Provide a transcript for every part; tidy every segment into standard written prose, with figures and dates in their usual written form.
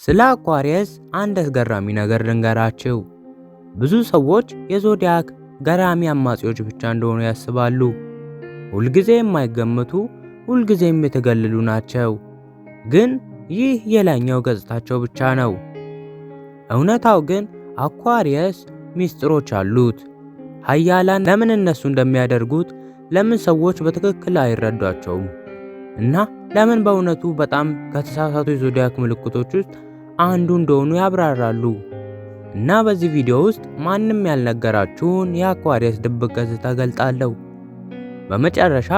ስለ አኳሪየስ አንድ አስገራሚ ነገር ልንገራችሁ። ብዙ ሰዎች የዞዲያክ ገራሚ አማጺዎች ብቻ እንደሆኑ ያስባሉ። ሁልጊዜ የማይገመቱ፣ ሁልጊዜም የተገለሉ ናቸው። ግን ይህ የላይኛው ገጽታቸው ብቻ ነው። እውነታው ግን አኳሪየስ ሚስጥሮች አሉት። ኃያላን ለምን እነሱ እንደሚያደርጉት ለምን ሰዎች በትክክል አይረዷቸውም እና ለምን በእውነቱ በጣም ከተሳሳቱ የዞዲያክ ምልክቶች ውስጥ አንዱ እንደሆኑ ያብራራሉ። እና በዚህ ቪዲዮ ውስጥ ማንም ያልነገራችሁን የአኳሪየስ ድብቅ ገጽታ ገልጣለሁ። በመጨረሻ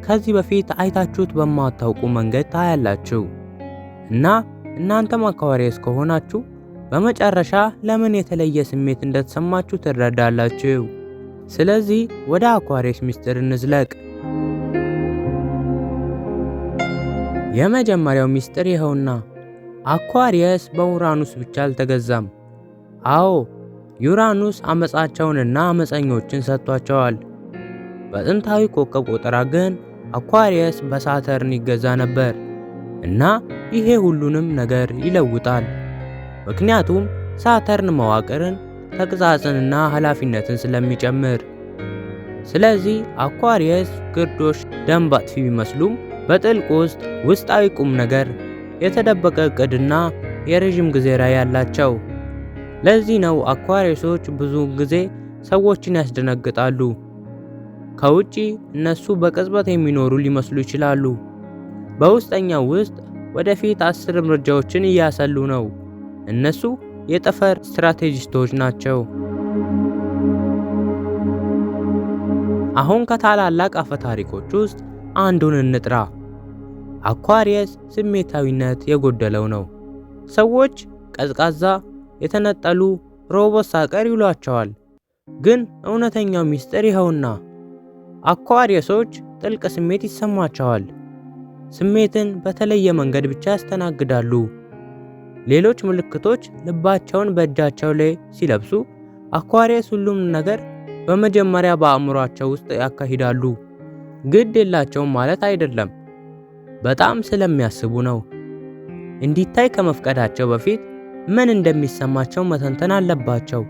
ከዚህ በፊት አይታችሁት በማታውቁ መንገድ ታያላችሁ። እና እናንተም አኳሪየስ ከሆናችሁ በመጨረሻ ለምን የተለየ ስሜት እንደተሰማችሁ ትረዳላችሁ። ስለዚህ ወደ አኳሪየስ ሚስጥር እንዝለቅ። የመጀመሪያው ሚስጥር ይኸውና፣ አኳሪየስ በዩራኑስ ብቻ አልተገዛም። አዎ፣ ዩራኑስ አመጻቸውንና አመፀኞችን ሰጥቷቸዋል። በጥንታዊ ኮከብ ቆጠራ ግን አኳሪየስ በሳተርን ይገዛ ነበር እና ይሄ ሁሉንም ነገር ይለውጣል። ምክንያቱም ሳተርን መዋቅርን፣ ተግዛጽንና ኃላፊነትን ስለሚጨምር። ስለዚህ አኳሪየስ ግርዶሽ ደንብ አጥፊ ቢመስሉም በጥልቅ ውስጥ ውስጣዊ ቁም ነገር፣ የተደበቀ እቅድና የረዥም ጊዜ ራዕይ ያላቸው። ለዚህ ነው አኳሪየሶች ብዙ ጊዜ ሰዎችን ያስደነግጣሉ። ከውጪ እነሱ በቅጽበት የሚኖሩ ሊመስሉ ይችላሉ። በውስጠኛው ውስጥ ወደፊት 10 እርምጃዎችን እያሰሉ ነው። እነሱ የጠፈር ስትራቴጂስቶች ናቸው። አሁን ከታላላቅ አፈ ታሪኮች ውስጥ አንዱን እንጥራ። አኳሪየስ ስሜታዊነት የጎደለው ነው። ሰዎች ቀዝቃዛ፣ የተነጠሉ ሮቦት ሳቀር ይሏቸዋል። ግን እውነተኛው ሚስጥር ይኸውና፣ አኳሪየሶች ጥልቅ ስሜት ይሰማቸዋል። ስሜትን በተለየ መንገድ ብቻ ያስተናግዳሉ። ሌሎች ምልክቶች ልባቸውን በእጃቸው ላይ ሲለብሱ፣ አኳሪየስ ሁሉም ነገር በመጀመሪያ በአእምሯቸው ውስጥ ያካሂዳሉ። ግድ የላቸውም ማለት አይደለም፣ በጣም ስለሚያስቡ ነው። እንዲታይ ከመፍቀዳቸው በፊት ምን እንደሚሰማቸው መተንተን አለባቸው።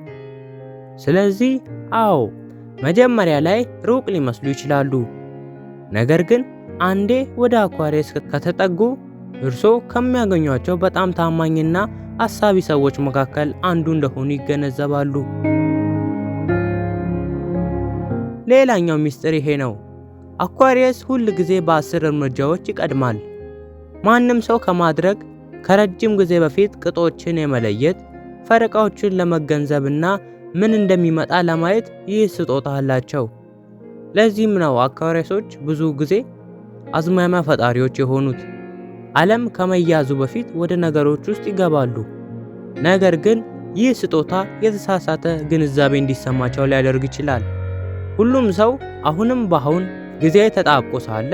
ስለዚህ አዎ፣ መጀመሪያ ላይ ሩቅ ሊመስሉ ይችላሉ። ነገር ግን አንዴ ወደ አኳሪየስ ከተጠጉ እርስዎ ከሚያገኟቸው በጣም ታማኝና አሳቢ ሰዎች መካከል አንዱ እንደሆኑ ይገነዘባሉ። ሌላኛው ሚስጥር ይሄ ነው። አኳሪየስ ሁል ጊዜ በ10 እርምጃዎች ይቀድማል። ማንም ሰው ከማድረግ ከረጅም ጊዜ በፊት ቅጦችን የመለየት ፈረቃዎችን ለመገንዘብና ምን እንደሚመጣ ለማየት ይህ ስጦታ አላቸው። ለዚህም ነው አኳሪየሶች ብዙ ጊዜ አዝማሚያ ፈጣሪዎች የሆኑት። ዓለም ከመያዙ በፊት ወደ ነገሮች ውስጥ ይገባሉ። ነገር ግን ይህ ስጦታ የተሳሳተ ግንዛቤ እንዲሰማቸው ሊያደርግ ይችላል። ሁሉም ሰው አሁንም በአሁን ጊዜ ተጣብቆ ሳለ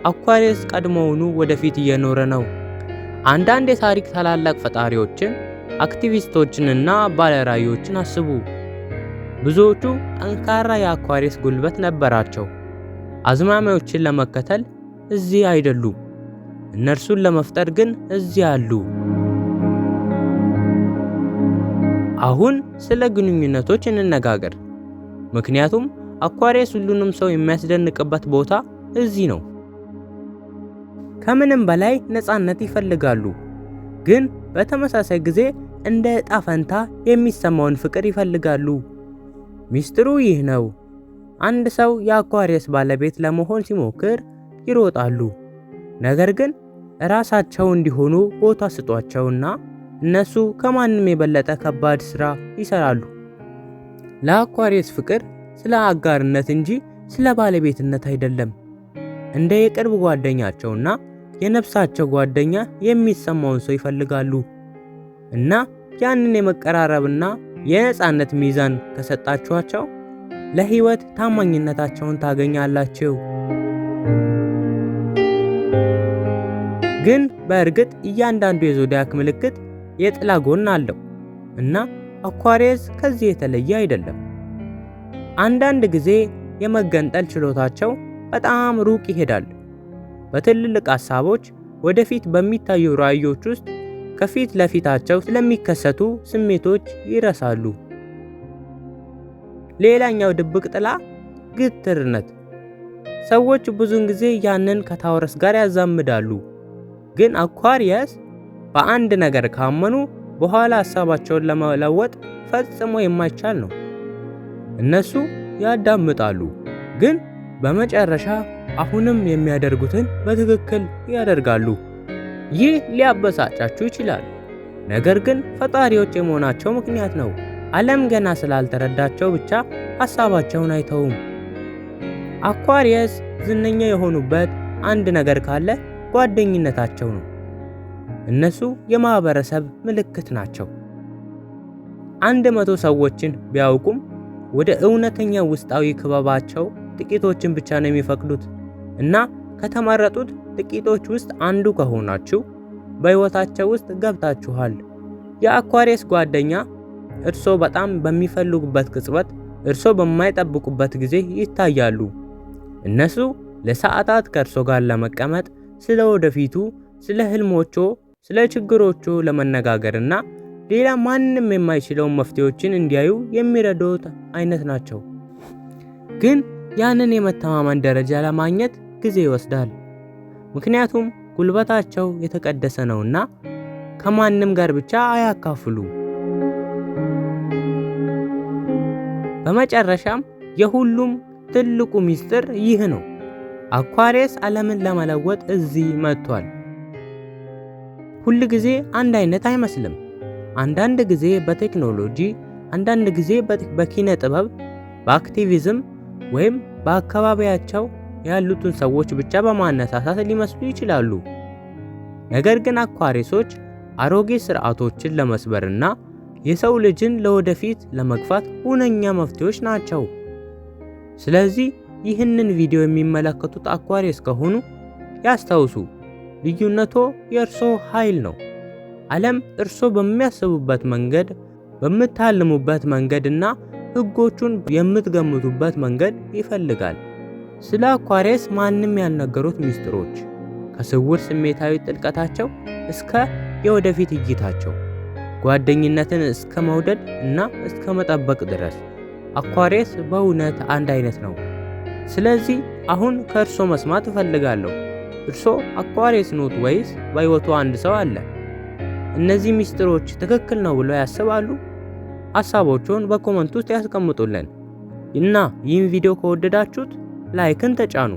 አኳሪየስ ቀድሞውኑ ወደፊት እየኖረ ነው። አንዳንድ የታሪክ ታላላቅ ፈጣሪዎችን፣ አክቲቪስቶችንና ባለራዕዮችን አስቡ። ብዙዎቹ ጠንካራ የአኳሪየስ ጉልበት ነበራቸው። አዝማሚያዎችን ለመከተል እዚህ አይደሉም፣ እነርሱን ለመፍጠር ግን እዚህ አሉ። አሁን ስለ ግንኙነቶች እንነጋገር። ምክንያቱም አኳሪየስ ሁሉንም ሰው የሚያስደንቅበት ቦታ እዚህ ነው። ከምንም በላይ ነፃነት ይፈልጋሉ፣ ግን በተመሳሳይ ጊዜ እንደ ዕጣ ፈንታ የሚሰማውን ፍቅር ይፈልጋሉ። ሚስጥሩ ይህ ነው። አንድ ሰው የአኳሪየስ ባለቤት ለመሆን ሲሞክር ይሮጣሉ። ነገር ግን ራሳቸው እንዲሆኑ ቦታ ስጧቸውና እነሱ ከማንም የበለጠ ከባድ ሥራ ይሰራሉ። ለአኳሪየስ ፍቅር ስለ አጋርነት እንጂ ስለ ባለቤትነት አይደለም። እንደ የቅርብ ጓደኛቸውና የነፍሳቸው ጓደኛ የሚሰማውን ሰው ይፈልጋሉ። እና ያንን የመቀራረብና የነፃነት ሚዛን ከሰጣችኋቸው ለሕይወት ታማኝነታቸውን ታገኛላችሁ። ግን በእርግጥ እያንዳንዱ የዞዲያክ ምልክት የጥላ ጎን አለው እና አኳሪየስ ከዚህ የተለየ አይደለም። አንዳንድ ጊዜ የመገንጠል ችሎታቸው በጣም ሩቅ ይሄዳል። በትልልቅ ሐሳቦች ወደፊት በሚታዩ ራዕዮች ውስጥ ከፊት ለፊታቸው ስለሚከሰቱ ስሜቶች ይረሳሉ። ሌላኛው ድብቅ ጥላ ግትርነት። ሰዎች ብዙውን ጊዜ ያንን ከታውረስ ጋር ያዛምዳሉ። ግን አኳሪየስ በአንድ ነገር ካመኑ በኋላ ሐሳባቸውን ለመለወጥ ፈጽሞ የማይቻል ነው። እነሱ ያዳምጣሉ፣ ግን በመጨረሻ አሁንም የሚያደርጉትን በትክክል ያደርጋሉ። ይህ ሊያበሳጫችሁ ይችላል፣ ነገር ግን ፈጣሪዎች የመሆናቸው ምክንያት ነው። ዓለም ገና ስላልተረዳቸው ብቻ ሐሳባቸውን አይተውም። አኳሪየስ ዝነኛ የሆኑበት አንድ ነገር ካለ ጓደኝነታቸው ነው። እነሱ የማህበረሰብ ምልክት ናቸው። 100 ሰዎችን ቢያውቁም ወደ እውነተኛ ውስጣዊ ክበባቸው ጥቂቶችን ብቻ ነው የሚፈቅዱት እና ከተመረጡት ጥቂቶች ውስጥ አንዱ ከሆናችሁ በሕይወታቸው ውስጥ ገብታችኋል። የአኳሪየስ ጓደኛ እርሶ በጣም በሚፈልጉበት ቅጽበት እርሶ በማይጠብቁበት ጊዜ ይታያሉ። እነሱ ለሰዓታት ከእርሶ ጋር ለመቀመጥ ስለ ወደፊቱ፣ ስለ ህልሞቾ፣ ስለ ችግሮቹ ለመነጋገርና ሌላ ማንም የማይችለውን መፍትሄዎችን እንዲያዩ የሚረዱት አይነት ናቸው። ግን ያንን የመተማመን ደረጃ ለማግኘት ጊዜ ይወስዳል። ምክንያቱም ጉልበታቸው የተቀደሰ ነውና ከማንም ጋር ብቻ አያካፍሉ። በመጨረሻም የሁሉም ትልቁ ሚስጥር ይህ ነው። አኳሪየስ ዓለምን ለመለወጥ እዚህ መጥቷል። ሁል ጊዜ አንድ አይነት አይመስልም። አንዳንድ ጊዜ በቴክኖሎጂ፣ አንዳንድ ጊዜ በኪነ ጥበብ፣ በአክቲቪዝም ወይም በአካባቢያቸው ያሉትን ሰዎች ብቻ በማነሳሳት ሊመስሉ ይችላሉ። ነገር ግን አኳሪየሶች አሮጌ ስርዓቶችን ለመስበርና የሰው ልጅን ለወደፊት ለመግፋት ሁነኛ መፍትሄዎች ናቸው። ስለዚህ ይህንን ቪዲዮ የሚመለከቱት አኳሪየስ ከሆኑ ያስታውሱ፣ ልዩነቶ የእርሶ ኃይል ነው። ዓለም እርሶ በሚያስቡበት መንገድ፣ በምታልሙበት መንገድና ሕጎቹን የምትገምቱበት መንገድ ይፈልጋል። ስለ አኳሪየስ ማንም ያልነገሩት ሚስጥሮች፣ ከስውር ስሜታዊ ጥልቀታቸው እስከ የወደፊት እይታቸው፣ ጓደኝነትን እስከ መውደድ እና እስከ መጠበቅ ድረስ አኳሪየስ በእውነት አንድ አይነት ነው። ስለዚህ አሁን ከእርሶ መስማት እፈልጋለሁ። እርሶ አኳሪየስ ኖት ወይስ በሕይወቱ አንድ ሰው አለ? እነዚህ ሚስጥሮች ትክክል ነው ብለው ያስባሉ? ሐሳቦቹን በኮመንት ውስጥ ያስቀምጡልን እና ይህን ቪዲዮ ከወደዳችሁት ላይክን ተጫኑ።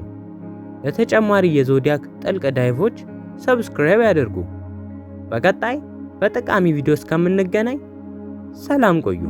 ለተጨማሪ የዞዲያክ ጥልቅ ዳይቮች ሰብስክራይብ ያድርጉ። በቀጣይ በጠቃሚ ቪዲዮ እስከምንገናኝ ሰላም ቆዩ።